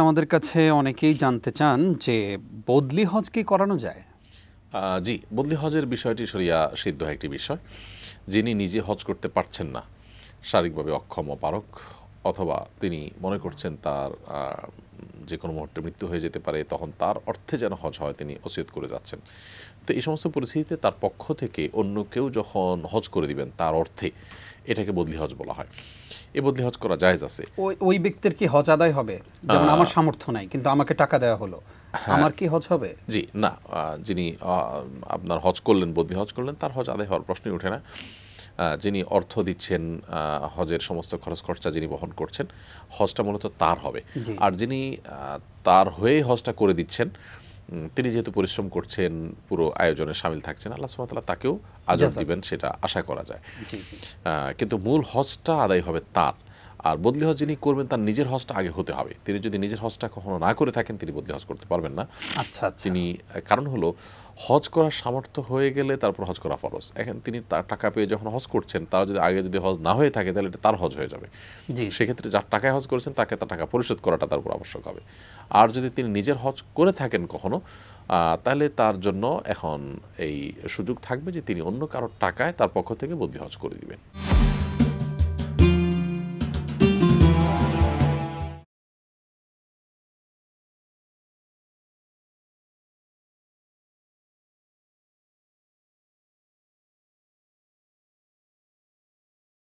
আমাদের কাছে অনেকেই জানতে চান যে বদলি হজ কি করানো যায়? জি, বদলি হজের বিষয়টি শরিয়া সিদ্ধ একটি বিষয়। যিনি নিজে হজ করতে পারছেন না, শারীরিকভাবে অক্ষম অপারগ, অথবা তিনি মনে করছেন তার যে কোনো মুহূর্তে মৃত্যু হয়ে যেতে পারে, তখন তার অর্থে যেন হজ হয় তিনি ওসিয়ত করে যাচ্ছেন। তো এই সমস্ত পরিস্থিতিতে তার পক্ষ থেকে অন্য কেউ যখন হজ করে দিবেন তার অর্থে, এটাকে বদলি হজ বলা হয়। এই বদলি হজ করা জায়েজ আছে। ওই ব্যক্তির কি হজ আদায় হবে? যেমন আমার সামর্থ্য নাই কিন্তু আমাকে টাকা দেওয়া হলো, আমার কি হজ হবে? জি না, যিনি আপনার হজ করলেন, বদলি হজ করলেন, তার হজ আদায় হওয়ার প্রশ্নই ওঠে না। যিনি অর্থ দিচ্ছেন, হজের সমস্ত খরচ খরচা যিনি বহন করছেন, হজটা মূলত তার হবে। আর যিনি তার হয়ে হজটা করে দিচ্ছেন, তিনি যেহেতু পরিশ্রম করছেন, পুরো আয়োজনে শামিল থাকছেন, আল্লাহ সুবহানাহু ওয়া তাআলা তাকেও আজর দিবেন, সেটা আশা করা যায়। কিন্তু মূল হজটা আদায় হবে তার। আর বদলি হজ যিনি করবেন তার নিজের হজটা আগে হতে হবে। তিনি যদি নিজের হজটা কখনো না করে থাকেন, তিনি বদলি হজ করতে পারবেন না। তিনি, কারণ হলো হজ করার সামর্থ্য হয়ে গেলে তারপর হজ করা ফরজ। এখন তিনি তার টাকা পেয়ে যখন হজ করছেন, তারা যদি আগে যদি হজ না হয়ে থাকে তাহলে এটা তার হজ হয়ে যাবে। সেক্ষেত্রে যার টাকায় হজ করেছেন তাকে তার টাকা পরিশোধ করাটা তার উপর আবশ্যক হবে। আর যদি তিনি নিজের হজ করে থাকেন কখনো, তাহলে তার জন্য এখন এই সুযোগ থাকবে যে তিনি অন্য কারোর টাকায় তার পক্ষ থেকে বদলি হজ করে দিবেন।